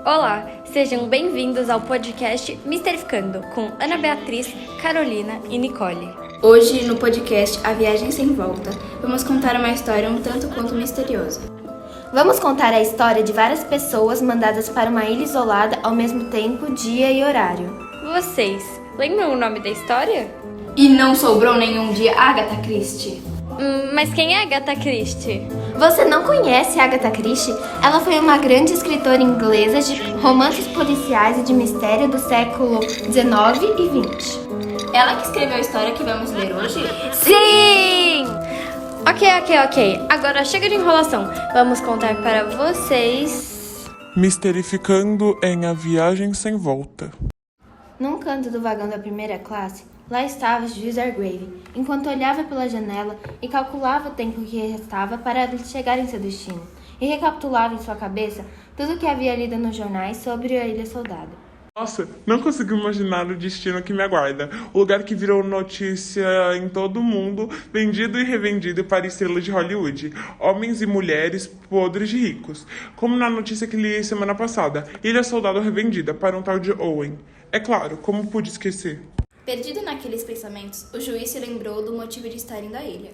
Olá, sejam bem-vindos ao podcast Misterificando com Ana Beatriz, Carolina e Nicole. Hoje, no podcast A Viagem Sem Volta, vamos contar uma história um tanto quanto misteriosa. Vamos contar a história de várias pessoas mandadas para uma ilha isolada ao mesmo tempo, dia e horário. Vocês lembram o nome da história? E não sobrou nenhum dia Agatha Christie? Mas quem é Agatha Christie? Você não conhece Agatha Christie? Ela foi uma grande escritora inglesa de romances policiais e de mistério do século XIX e XX. Ela que escreveu a história que vamos ler hoje? Sim! Ok. Agora chega de enrolação. Vamos contar para vocês... Misterificando em A Viagem Sem Volta. Num canto do vagão da primeira classe, lá estava Juiz Argrave, enquanto olhava pela janela e calculava o tempo que restava para chegar em seu destino, e recapitulava em sua cabeça tudo o que havia lido nos jornais sobre a Ilha Soldado. Nossa, não consigo imaginar o destino que me aguarda. O lugar que virou notícia em todo o mundo, vendido e revendido para estrelas de Hollywood. Homens e mulheres podres de ricos. Como na notícia que li semana passada. Ilha Soldado revendida para um tal de Owen. É claro, como pude esquecer? Perdido naqueles pensamentos, o juiz se lembrou do motivo de estar indo à ilha.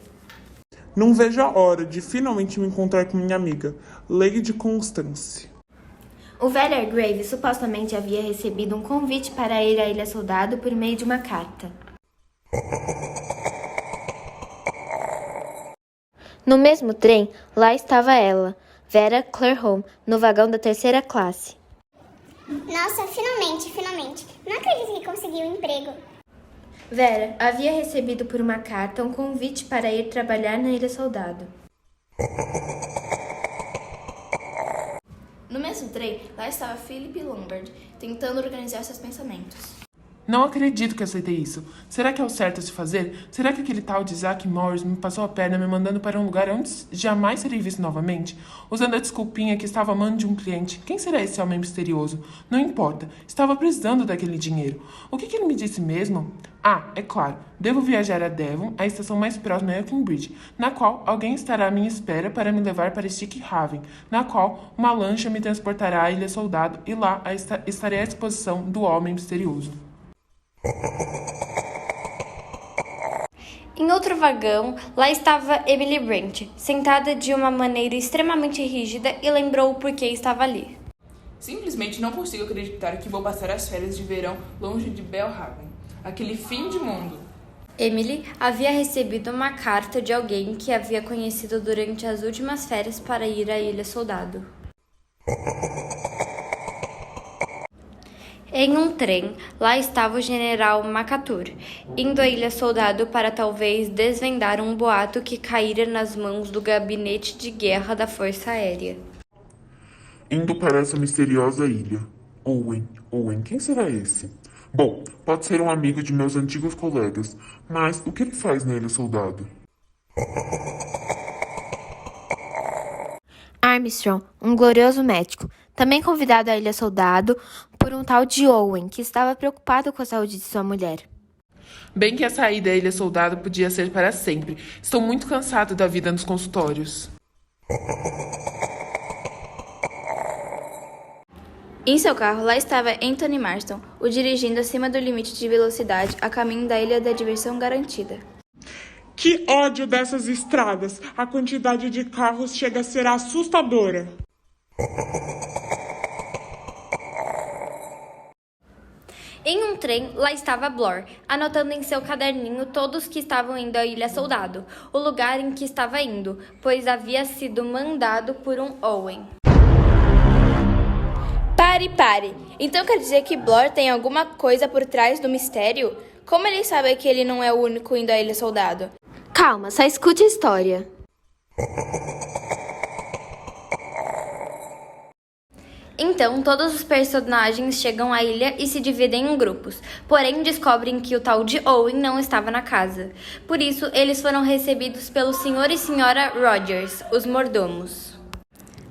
Não vejo a hora de finalmente me encontrar com minha amiga, Lady Constance. O velho Argrave supostamente havia recebido um convite para ir à Ilha Soldado por meio de uma carta. No mesmo trem, lá estava ela, Vera Clairholm, no vagão da terceira classe. Nossa, finalmente. Não acredito que consegui um emprego. Vera havia recebido por uma carta um convite para ir trabalhar na Ilha Soldado. No mesmo trem, lá estava Philip Lombard, tentando organizar seus pensamentos. Não acredito que aceitei isso. Será que é o certo a se fazer? Será que aquele tal de Zack Morris me passou a perna me mandando para um lugar onde jamais serei visto novamente? Usando a desculpinha que estava amando de um cliente. Quem será esse homem misterioso? Não importa. Estava precisando daquele dinheiro. O que ele me disse mesmo? Ah, é claro. Devo viajar a Devon, a estação mais próxima é Cambridge, na qual alguém estará à minha espera para me levar para Stick Haven, na qual uma lancha me transportará à Ilha Soldado e lá estarei à disposição do homem misterioso. Em outro vagão, lá estava Emily Brent, sentada de uma maneira extremamente rígida e lembrou o porquê estava ali. Simplesmente não consigo acreditar que vou passar as férias de verão longe de Belhaven, aquele fim de mundo. Emily havia recebido uma carta de alguém que havia conhecido durante as últimas férias para ir à Ilha Soldado. Em um trem, lá estava o general MacArthur, indo à Ilha Soldado para talvez desvendar um boato que caíra nas mãos do gabinete de guerra da Força Aérea. Indo para essa misteriosa ilha. Owen, quem será esse? Bom, pode ser um amigo de meus antigos colegas, mas o que ele faz na Ilha Soldado? Armstrong, um glorioso médico, também convidado à Ilha Soldado por um tal de Owen, que estava preocupado com a saúde de sua mulher. Bem que a saída da Ilha Soldado podia ser para sempre. Estou muito cansado da vida nos consultórios. Em seu carro, lá estava Anthony Marston, o dirigindo acima do limite de velocidade a caminho da Ilha da Diversão Garantida. Que ódio dessas estradas! A quantidade de carros chega a ser assustadora. Em um trem, lá estava Blor, anotando em seu caderninho todos que estavam indo à Ilha Soldado, o lugar em que estava indo, pois havia sido mandado por um Owen. Pare! Então quer dizer que Blor tem alguma coisa por trás do mistério? Como ele sabe que ele não é o único indo à Ilha Soldado? Calma, só escute a história. Então, todos os personagens chegam à ilha e se dividem em grupos, porém descobrem que o tal de Owen não estava na casa. Por isso, eles foram recebidos pelo Sr. e Sra. Rogers, os mordomos.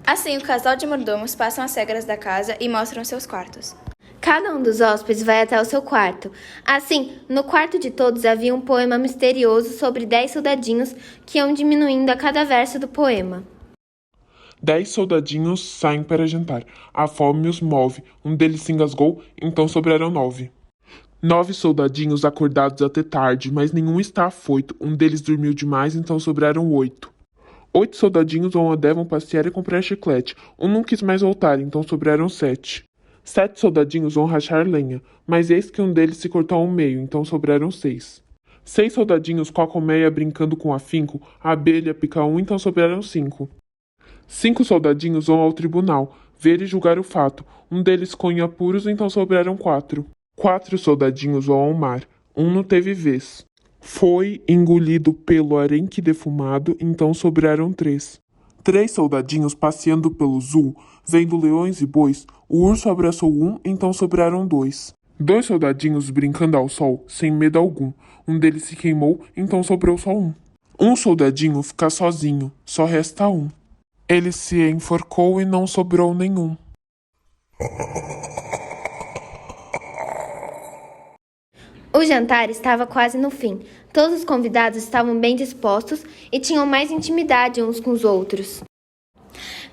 Assim, o casal de mordomos passam as regras da casa e mostram seus quartos. Cada um dos hóspedes vai até o seu quarto. Assim, no quarto de todos havia um poema misterioso sobre 10 soldadinhos que iam diminuindo a cada verso do poema. 10 soldadinhos saem para jantar. A fome os move. Um deles se engasgou, então sobraram 9. 9 soldadinhos acordados até tarde, mas nenhum está afoito. Um deles dormiu demais, então sobraram 8. 8 soldadinhos vão a Devon passear e comprar chiclete. Um não quis mais voltar, então sobraram 7. 7 soldadinhos vão rachar lenha, mas eis que um deles se cortou ao meio, então sobraram 6. 6 soldadinhos colocam meia brincando com afinco. A abelha pica um, então sobraram 5. 5 soldadinhos vão ao tribunal, ver e julgar o fato. Um deles ficou em apuros, então sobraram 4. 4 soldadinhos vão ao mar. Um não teve vez. Foi engolido pelo arenque defumado, então sobraram 3. 3 soldadinhos passeando pelo zoo, vendo leões e bois. O urso abraçou um, então sobraram 2. 2 soldadinhos brincando ao sol, sem medo algum. Um deles se queimou, então sobrou só um. Um soldadinho fica sozinho, só resta um. Ele se enforcou e não sobrou nenhum. O jantar estava quase no fim. Todos os convidados estavam bem dispostos e tinham mais intimidade uns com os outros.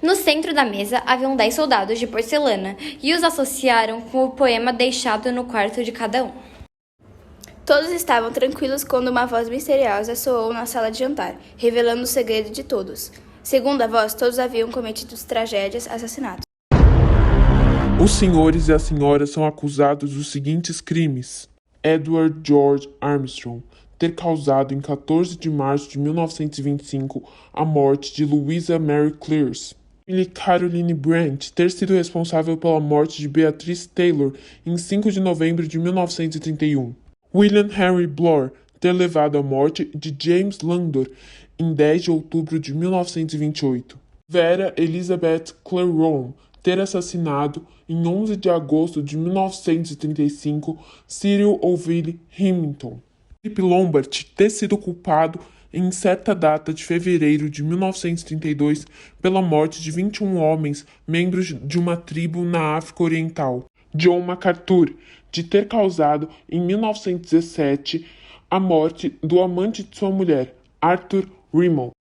No centro da mesa haviam 10 soldados de porcelana e os associaram com o poema deixado no quarto de cada um. Todos estavam tranquilos quando uma voz misteriosa soou na sala de jantar, revelando o segredo de todos. Segundo a voz, todos haviam cometido tragédias, assassinatos. Os senhores e as senhoras são acusados dos seguintes crimes. Edward George Armstrong ter causado em 14 de março de 1925 a morte de Louisa Mary Clears. Caroline Brandt ter sido responsável pela morte de Beatrice Taylor em 5 de novembro de 1931. William Henry Bloor ter levado à morte de James Landor em 10 de outubro de 1928. Vera Elizabeth Clairon ter assassinado em 11 de agosto de 1935 Cyril Oville Hamilton. Philip Lombard ter sido culpado em certa data de fevereiro de 1932 pela morte de 21 homens, membros de uma tribo na África Oriental. John MacArthur de ter causado em 1917 a morte do amante de sua mulher, Arthur Rimmel.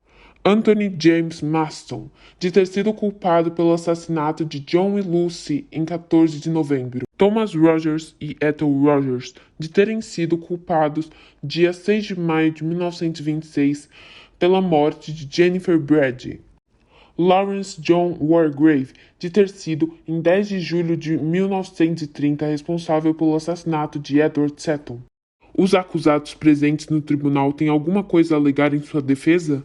Anthony James Maston, de ter sido culpado pelo assassinato de John e Lucy em 14 de novembro. Thomas Rogers e Ethel Rogers, de terem sido culpados dia 6 de maio de 1926 pela morte de Jennifer Brady. Lawrence John Wargrave, de ter sido, em 10 de julho de 1930, responsável pelo assassinato de Edward Seton. Os acusados presentes no tribunal têm alguma coisa a alegar em sua defesa?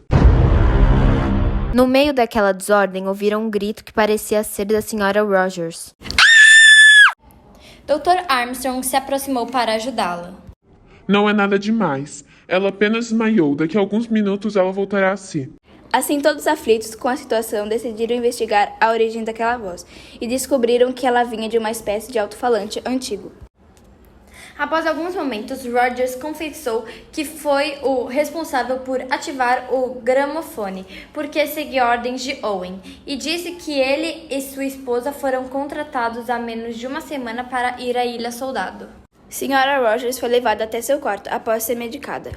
No meio daquela desordem, ouviram um grito que parecia ser da senhora Rogers. Dr. Armstrong se aproximou para ajudá-la. Não é nada demais. Ela apenas desmaiou. Daqui a alguns minutos ela voltará a si. Assim, todos aflitos com a situação, decidiram investigar a origem daquela voz e descobriram que ela vinha de uma espécie de alto-falante antigo. Após alguns momentos, Rogers confessou que foi o responsável por ativar o gramofone, porque seguia ordens de Owen, e disse que ele e sua esposa foram contratados há menos de uma semana para ir à Ilha Soldado. Senhora Rogers foi levada até seu quarto após ser medicada.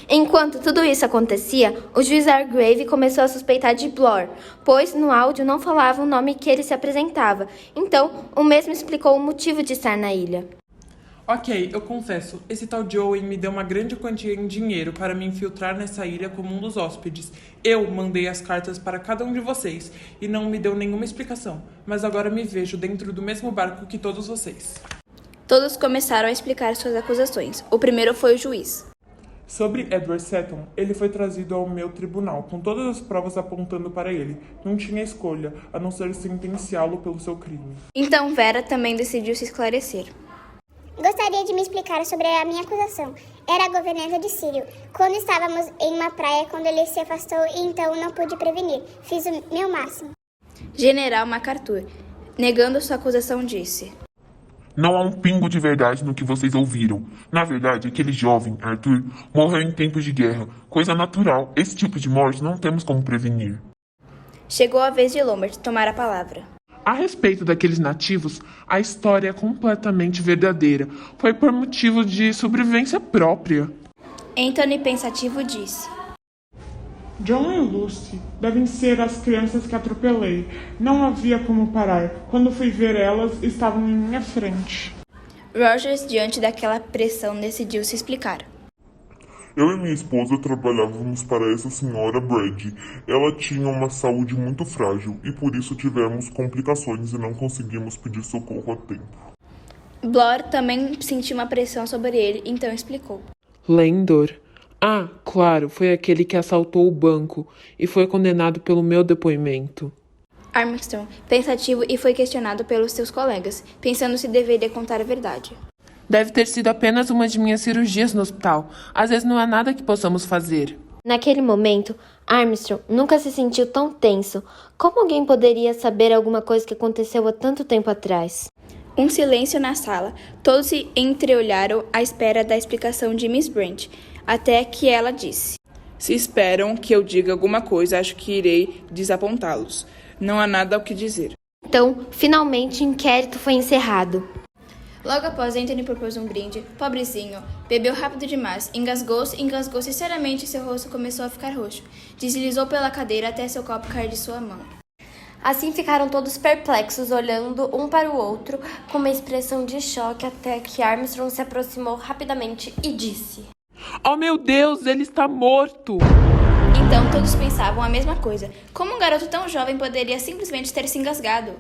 Enquanto tudo isso acontecia, o juiz Argrave começou a suspeitar de Bloor, pois no áudio não falava o nome que ele se apresentava. Então, o mesmo explicou o motivo de estar na ilha. Ok, eu confesso, esse tal de Owen me deu uma grande quantia em dinheiro para me infiltrar nessa ilha como um dos hóspedes. Eu mandei as cartas para cada um de vocês e não me deu nenhuma explicação, mas agora me vejo dentro do mesmo barco que todos vocês. Todos começaram a explicar suas acusações. O primeiro foi o juiz. Sobre Edward Seton, ele foi trazido ao meu tribunal, com todas as provas apontando para ele. Não tinha escolha, a não ser sentenciá-lo pelo seu crime. Então Vera também decidiu se esclarecer. Gostaria de me explicar sobre a minha acusação. Era a governanta de Cyril. Quando estávamos em uma praia, quando ele se afastou e então não pude prevenir. Fiz o meu máximo. General MacArthur, negando sua acusação, disse: Não há um pingo de verdade no que vocês ouviram. Na verdade, aquele jovem, Arthur, morreu em tempos de guerra. Coisa natural. Esse tipo de morte não temos como prevenir. Chegou a vez de Lombard tomar a palavra. A respeito daqueles nativos, a história é completamente verdadeira. Foi por motivo de sobrevivência própria. Anthony, pensativo, disse: John e Lucy devem ser as crianças que atropelei. Não havia como parar. Quando fui ver elas, estavam em minha frente. Rogers, diante daquela pressão, decidiu se explicar. Eu e minha esposa trabalhávamos para essa senhora Brady. Ela tinha uma saúde muito frágil e por isso tivemos complicações e não conseguimos pedir socorro a tempo. Blor também sentiu uma pressão sobre ele, então explicou. Lendor. Ah, claro, foi aquele que assaltou o banco e foi condenado pelo meu depoimento. Armstrong, pensativo, e foi questionado pelos seus colegas, pensando se deveria contar a verdade. Deve ter sido apenas uma de minhas cirurgias no hospital. Às vezes não há nada que possamos fazer. Naquele momento, Armstrong nunca se sentiu tão tenso. Como alguém poderia saber alguma coisa que aconteceu há tanto tempo atrás? Um silêncio na sala. Todos se entreolharam à espera da explicação de Miss Brent, até que ela disse. Se esperam que eu diga alguma coisa, acho que irei desapontá-los. Não há nada ao que dizer. Então, finalmente, o inquérito foi encerrado. Logo após, Anthony propôs um brinde. Pobrezinho. Bebeu rápido demais. Engasgou-se seriamente e seu rosto começou a ficar roxo. Deslizou pela cadeira até seu copo cair de sua mão. Assim ficaram todos perplexos, olhando um para o outro com uma expressão de choque, até que Armstrong se aproximou rapidamente e disse: Oh meu Deus, ele está morto! Então todos pensavam a mesma coisa. Como um garoto tão jovem poderia simplesmente ter se engasgado?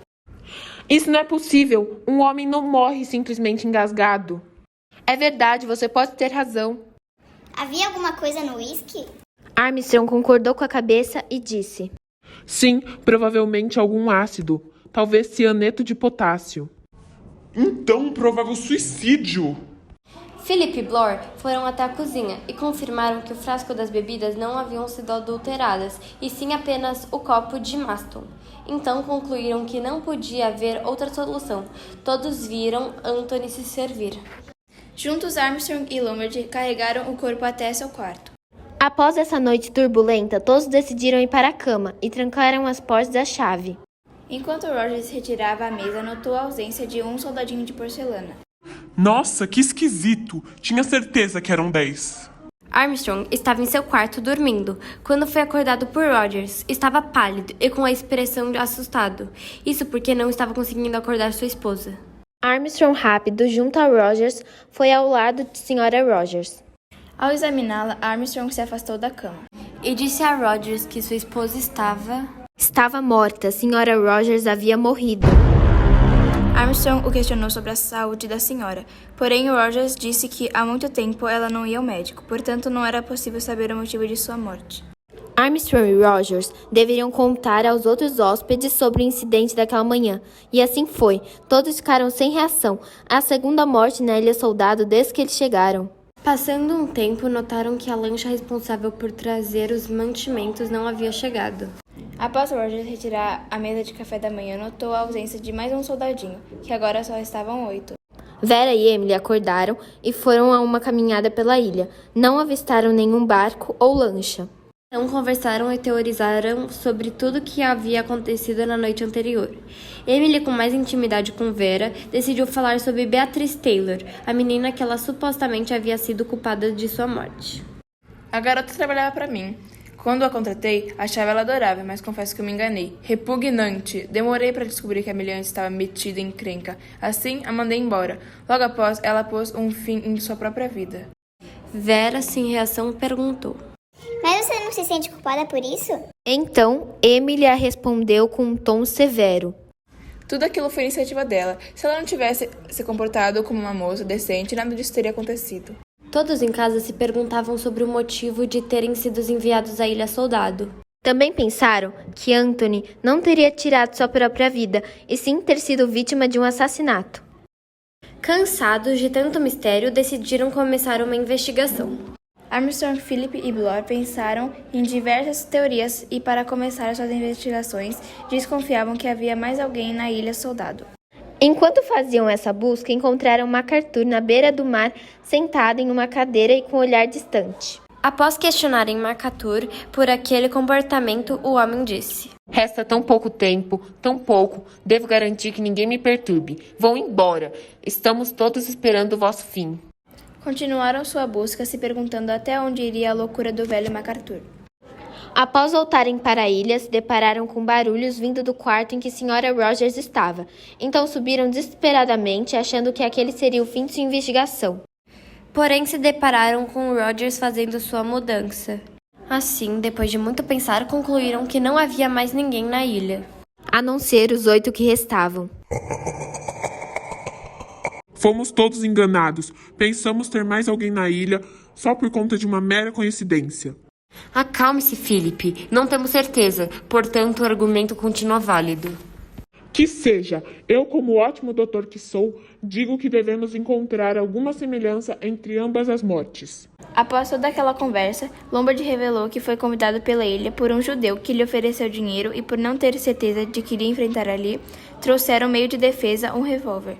Isso não é possível. Um homem não morre simplesmente engasgado. É verdade, você pode ter razão. Havia alguma coisa no uísque? Armstrong concordou com a cabeça e disse: Sim, provavelmente algum ácido. Talvez cianeto de potássio. Então, um provável suicídio. Philip e Blor foram até a cozinha e confirmaram que o frasco das bebidas não haviam sido adulteradas, e sim apenas o copo de Maston. Então concluíram que não podia haver outra solução. Todos viram Anthony se servir. Juntos, Armstrong e Lombard carregaram o corpo até seu quarto. Após essa noite turbulenta, todos decidiram ir para a cama e trancaram as portas da chave. Enquanto Rogers retirava a mesa, notou a ausência de um soldadinho de porcelana. Nossa, que esquisito. Tinha certeza que eram 10. Armstrong estava em seu quarto dormindo, quando foi acordado por Rogers. Estava pálido e com a expressão de assustado. Isso porque não estava conseguindo acordar sua esposa. Armstrong, rápido, junto a Rogers, foi ao lado de Sra. Rogers. Ao examiná-la, Armstrong se afastou da cama. E disse a Rogers que sua esposa Estava morta. Sra. Rogers havia morrido. Armstrong o questionou sobre a saúde da senhora, porém Rogers disse que há muito tempo ela não ia ao médico, portanto não era possível saber o motivo de sua morte. Armstrong e Rogers deveriam contar aos outros hóspedes sobre o incidente daquela manhã, e assim foi. Todos ficaram sem reação. A segunda morte na Ilha Soldado desde que eles chegaram. Passando um tempo, notaram que a lancha responsável por trazer os mantimentos não havia chegado. Após Rogers retirar a mesa de café da manhã, notou a ausência de mais um soldadinho, que agora só estavam 8. Vera e Emily acordaram e foram a uma caminhada pela ilha. Não avistaram nenhum barco ou lancha. Então conversaram e teorizaram sobre tudo o que havia acontecido na noite anterior. Emily, com mais intimidade com Vera, decidiu falar sobre Beatrice Taylor, a menina que ela supostamente havia sido culpada de sua morte. A garota trabalhava para mim. Quando a contratei, achava ela adorável, mas confesso que eu me enganei. Repugnante. Demorei para descobrir que a Miliane estava metida em encrenca. Assim, a mandei embora. Logo após, ela pôs um fim em sua própria vida. Vera, sem reação, perguntou: Mas você não se sente culpada por isso? Então, Emily a respondeu com um tom severo. Tudo aquilo foi iniciativa dela. Se ela não tivesse se comportado como uma moça decente, nada disso teria acontecido. Todos em casa se perguntavam sobre o motivo de terem sido enviados à Ilha Soldado. Também pensaram que Anthony não teria tirado sua própria vida, e sim ter sido vítima de um assassinato. Cansados de tanto mistério, decidiram começar uma investigação. Armstrong, Philip e Blor pensaram em diversas teorias e, para começar suas investigações, desconfiavam que havia mais alguém na Ilha Soldado. Enquanto faziam essa busca, encontraram MacArthur na beira do mar, sentado em uma cadeira e com um olhar distante. Após questionarem MacArthur por aquele comportamento, o homem disse: Resta tão pouco tempo, tão pouco. Devo garantir que ninguém me perturbe. Vão embora. Estamos todos esperando o vosso fim. Continuaram sua busca, se perguntando até onde iria a loucura do velho MacArthur. Após voltarem para a ilha, se depararam com barulhos vindo do quarto em que Sra. Rogers estava. Então subiram desesperadamente, achando que aquele seria o fim de sua investigação. Porém, se depararam com Rogers fazendo sua mudança. Assim, depois de muito pensar, concluíram que não havia mais ninguém na ilha, A não ser os 8 que restavam. Fomos todos enganados. Pensamos ter mais alguém na ilha só por conta de uma mera coincidência. Acalme-se, Philip. Não temos certeza, portanto o argumento continua válido. Que seja, eu, como ótimo doutor que sou, digo que devemos encontrar alguma semelhança entre ambas as mortes. Após toda aquela conversa, Lombard revelou que foi convidado pela ilha por um judeu que lhe ofereceu dinheiro e, por não ter certeza de que iria enfrentar ali, trouxeram meio de defesa um revólver.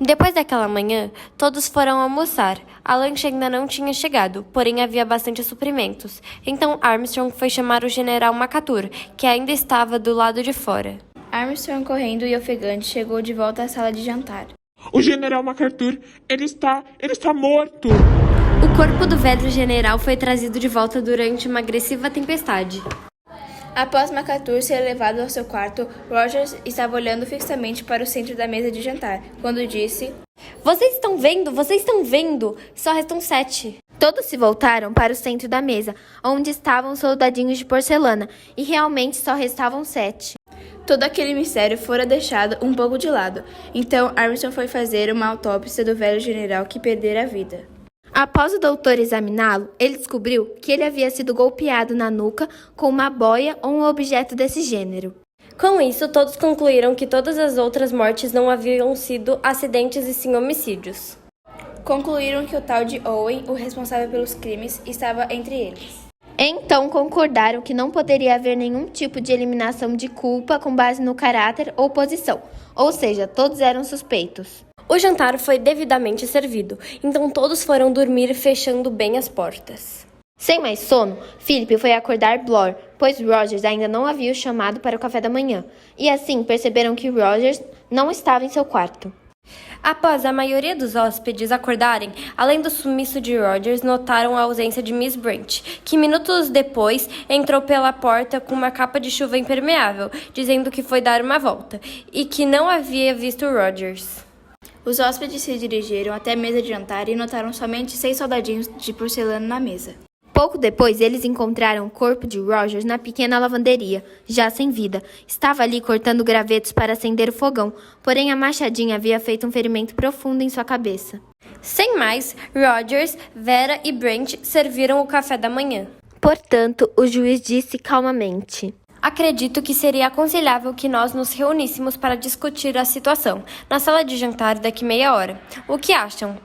Depois daquela manhã, todos foram almoçar. A lancha ainda não tinha chegado, porém havia bastante suprimentos. Então Armstrong foi chamar o general MacArthur, que ainda estava do lado de fora. Armstrong, correndo e ofegante, chegou de volta à sala de jantar. O general MacArthur, ele está morto! O corpo do velho general foi trazido de volta durante uma agressiva tempestade. Após MacArthur ser levado ao seu quarto, Rogers estava olhando fixamente para o centro da mesa de jantar, quando disse: Vocês estão vendo? Vocês estão vendo? Só restam 7. Todos se voltaram para o centro da mesa, onde estavam os soldadinhos de porcelana, e realmente só restavam 7. Todo aquele mistério fora deixado um pouco de lado. Então Armstrong foi fazer uma autópsia do velho general que perdera a vida. Após o doutor examiná-lo, ele descobriu que ele havia sido golpeado na nuca com uma boia ou um objeto desse gênero. Com isso, todos concluíram que todas as outras mortes não haviam sido acidentes e sim homicídios. Concluíram que o tal de Owen, o responsável pelos crimes, estava entre eles. Então concordaram que não poderia haver nenhum tipo de eliminação de culpa com base no caráter ou posição, ou seja, todos eram suspeitos. O jantar foi devidamente servido, então todos foram dormir fechando bem as portas. Sem mais sono, Philip foi acordar Blore, pois Rogers ainda não havia o chamado para o café da manhã, e assim perceberam que Rogers não estava em seu quarto. Após a maioria dos hóspedes acordarem, além do sumiço de Rogers, notaram a ausência de Miss Brent, que minutos depois entrou pela porta com uma capa de chuva impermeável, dizendo que foi dar uma volta, e que não havia visto Rogers. Os hóspedes se dirigiram até a mesa de jantar e notaram somente 6 soldadinhos de porcelana na mesa. Pouco depois, eles encontraram o corpo de Rogers na pequena lavanderia, já sem vida. Estava ali cortando gravetos para acender o fogão, porém a machadinha havia feito um ferimento profundo em sua cabeça. Sem mais, Rogers, Vera e Brent serviram o café da manhã. Portanto, o juiz disse calmamente: Acredito que seria aconselhável que nós nos reuníssemos para discutir a situação na sala de jantar daqui meia hora. O que acham?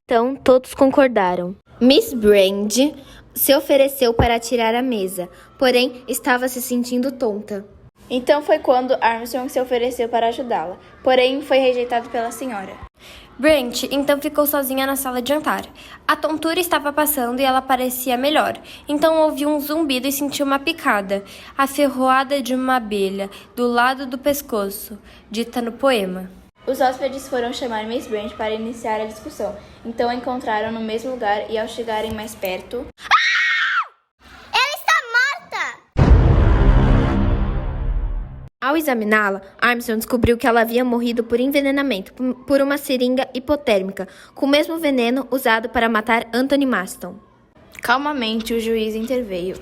Então, todos concordaram. Miss Brand se ofereceu para tirar a mesa, porém estava se sentindo tonta. Então foi quando Armstrong se ofereceu para ajudá-la, porém foi rejeitado pela senhora. Brent então ficou sozinha na sala de jantar. A tontura estava passando e ela parecia melhor. Então ouviu um zumbido e sentiu uma picada, a ferroada de uma abelha, do lado do pescoço, dita no poema. Os hóspedes foram chamar Miss Brent para iniciar a discussão. Então a encontraram no mesmo lugar e ao chegarem mais perto... Ela está morta! Ao examiná-la, Armstrong descobriu que ela havia morrido por envenenamento por uma seringa hipotérmica, com o mesmo veneno usado para matar Anthony Maston. Calmamente, o juiz interveio.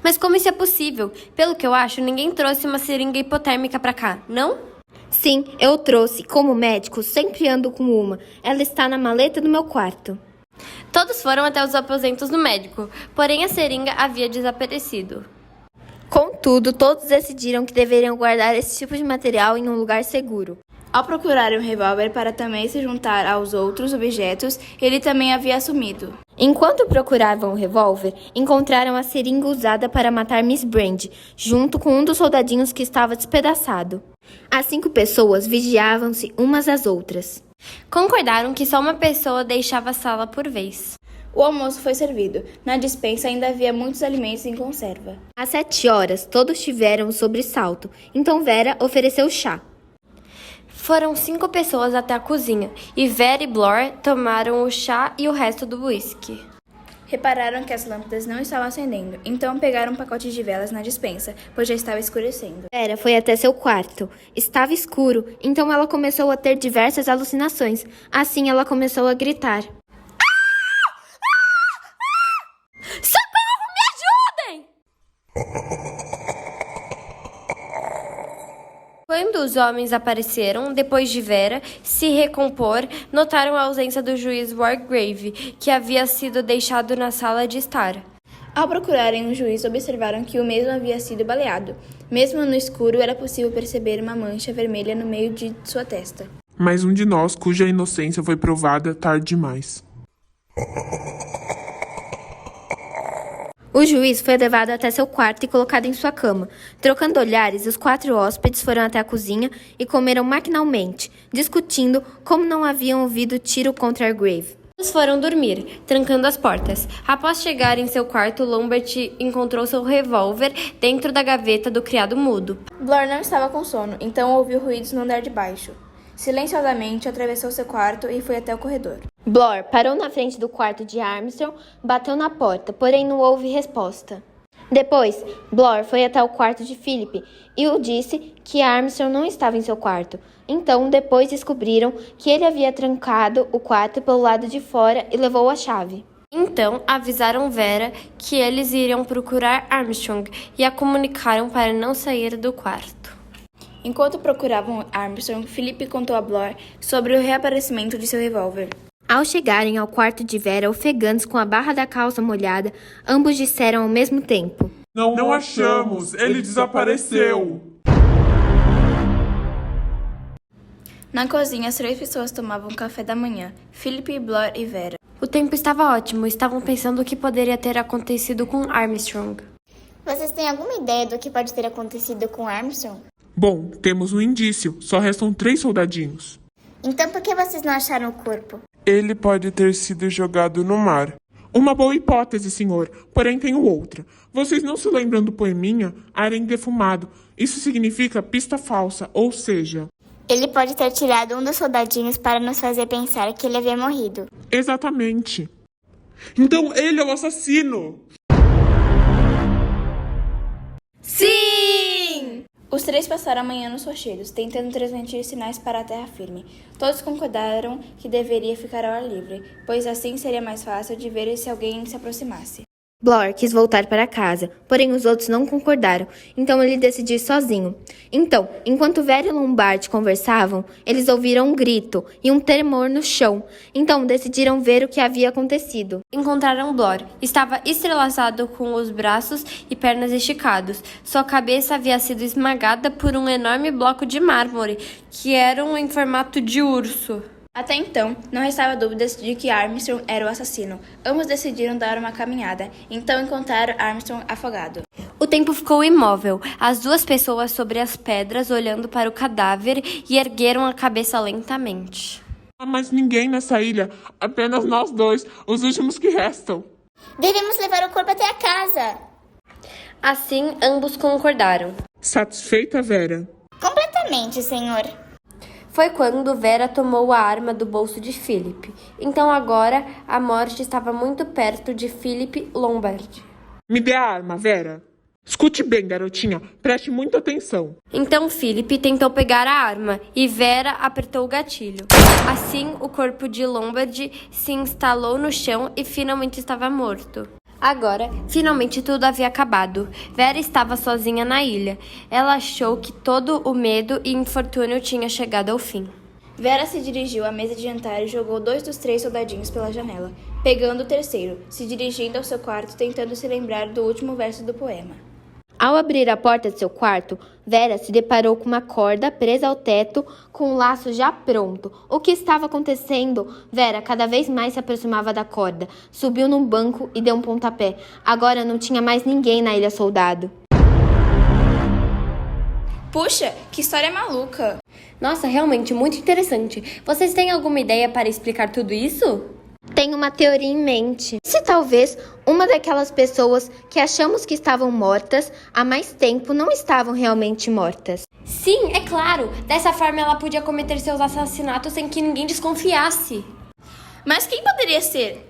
Mas como isso é possível? Pelo que eu acho, ninguém trouxe uma seringa hipotérmica pra cá, não? Sim, eu trouxe. Como médico, sempre ando com uma. Ela está na maleta do meu quarto. Todos foram até os aposentos do médico, porém a seringa havia desaparecido. Contudo, todos decidiram que deveriam guardar esse tipo de material em um lugar seguro. Ao procurarem um revólver para também se juntar aos outros objetos, ele também havia sumido. Enquanto procuravam o revólver, encontraram a seringa usada para matar Miss Brand, junto com um dos soldadinhos que estava despedaçado. As 5 pessoas vigiavam-se umas às outras. Concordaram que só uma pessoa deixava a sala por vez. O almoço foi servido. Na despensa ainda havia muitos alimentos em conserva. Às 7 horas, todos tiveram um sobressalto, então Vera ofereceu chá. Foram 5 pessoas até a cozinha, e Vera e Blore tomaram o chá e o resto do whisky. Repararam que as lâmpadas não estavam acendendo, então pegaram um pacote de velas na despensa, pois já estava escurecendo. Vera foi até seu quarto. Estava escuro, então ela começou a ter diversas alucinações. Assim ela começou a gritar. Socorro, me ajudem! Quando os homens apareceram, depois de Vera se recompor, notaram a ausência do juiz Wargrave, que havia sido deixado na sala de estar. Ao procurarem o juiz, observaram que o mesmo havia sido baleado. Mesmo no escuro, era possível perceber uma mancha vermelha no meio de sua testa. Mais um de nós cuja inocência foi provada tarde demais. O juiz foi levado até seu quarto e colocado em sua cama. Trocando olhares, os 4 hóspedes foram até a cozinha e comeram maquinalmente, discutindo como não haviam ouvido tiro contra Argrave. Todos foram dormir, trancando as portas. Após chegar em seu quarto, Lombard encontrou seu revólver dentro da gaveta do criado mudo. Blor não estava com sono, então ouviu ruídos no andar de baixo. Silenciosamente, atravessou seu quarto e foi até o corredor. Blor parou na frente do quarto de Armstrong, bateu na porta, porém não houve resposta. Depois, Blor foi até o quarto de Philip e o disse que Armstrong não estava em seu quarto. Então, depois descobriram que ele havia trancado o quarto pelo lado de fora e levou a chave. Então, avisaram Vera que eles iriam procurar Armstrong e a comunicaram para não sair do quarto. Enquanto procuravam Armstrong, Philip contou a Blor sobre o reaparecimento de seu revólver. Ao chegarem ao quarto de Vera, ofegantes com a barra da calça molhada, ambos disseram ao mesmo tempo. Não achamos! Ele desapareceu! Na cozinha, as 3 pessoas tomavam café da manhã. Philip, Blor e Vera. O tempo estava ótimo, estavam pensando o que poderia ter acontecido com Armstrong. Vocês têm alguma ideia do que pode ter acontecido com Armstrong? Bom, temos um indício. Só restam 3 soldadinhos. Então por que vocês não acharam o corpo? Ele pode ter sido jogado no mar. Uma boa hipótese, senhor. Porém, tenho outra. Vocês não se lembram do poeminha Harém Defumado? Isso significa pista falsa, ou seja... Ele pode ter tirado um dos soldadinhos para nos fazer pensar que ele havia morrido. Exatamente. Então ele é o assassino! Sim! Os 3 passaram a manhã nos rochedos, tentando transmitir sinais para a terra firme. Todos concordaram que deveria ficar ao ar livre, pois assim seria mais fácil de ver se alguém se aproximasse. Blor quis voltar para casa, porém os outros não concordaram, então ele decidiu ir sozinho. Então, enquanto Vera e Lombard conversavam, eles ouviram um grito e um tremor no chão. Então decidiram ver o que havia acontecido. Encontraram Blor. Estava estrelaçado com os braços e pernas esticados. Sua cabeça havia sido esmagada por um enorme bloco de mármore, que era em formato de urso. Até então, não restava dúvidas de que Armstrong era o assassino. Ambos decidiram dar uma caminhada, então encontraram Armstrong afogado. O tempo ficou imóvel. As 2 pessoas sobre as pedras olhando para o cadáver e ergueram a cabeça lentamente. Não há mais ninguém nessa ilha. Apenas nós 2, os últimos que restam. Devemos levar o corpo até a casa. Assim, ambos concordaram. Satisfeita, Vera? Completamente, senhor. Foi quando Vera tomou a arma do bolso de Philip. Então agora a morte estava muito perto de Philip Lombard. Me dê a arma, Vera. Escute bem, garotinha. Preste muita atenção. Então Philip tentou pegar a arma e Vera apertou o gatilho. Assim, o corpo de Lombard se instalou no chão e finalmente estava morto. Agora, finalmente tudo havia acabado. Vera estava sozinha na ilha. Ela achou que todo o medo e infortúnio tinha chegado ao fim. Vera se dirigiu à mesa de jantar e jogou 2 dos 3 soldadinhos pela janela, pegando o terceiro, se dirigindo ao seu quarto tentando se lembrar do último verso do poema. Ao abrir a porta de seu quarto, Vera se deparou com uma corda presa ao teto com um laço já pronto. O que estava acontecendo? Vera cada vez mais se aproximava da corda, subiu num banco e deu um pontapé. Agora não tinha mais ninguém na Ilha Soldado. Puxa, que história maluca! Nossa, realmente muito interessante. Vocês têm alguma ideia para explicar tudo isso? Tenho uma teoria em mente. Se talvez uma daquelas pessoas que achamos que estavam mortas há mais tempo não estavam realmente mortas. Sim, é claro. Dessa forma ela podia cometer seus assassinatos sem que ninguém desconfiasse. Mas quem poderia ser?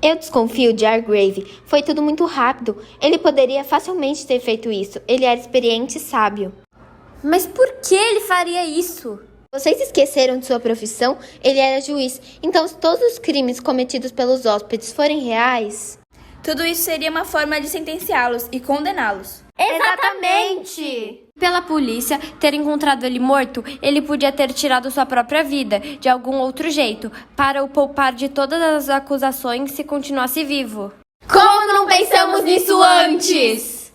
Eu desconfio de Argrave. Foi tudo muito rápido. Ele poderia facilmente ter feito isso. Ele era experiente e sábio. Mas por que ele faria isso? Vocês esqueceram de sua profissão? Ele era juiz. Então, se todos os crimes cometidos pelos hóspedes forem reais... Tudo isso seria uma forma de sentenciá-los e condená-los. Exatamente! Pela polícia ter encontrado ele morto, ele podia ter tirado sua própria vida de algum outro jeito, para o poupar de todas as acusações se continuasse vivo. Como não pensamos nisso antes?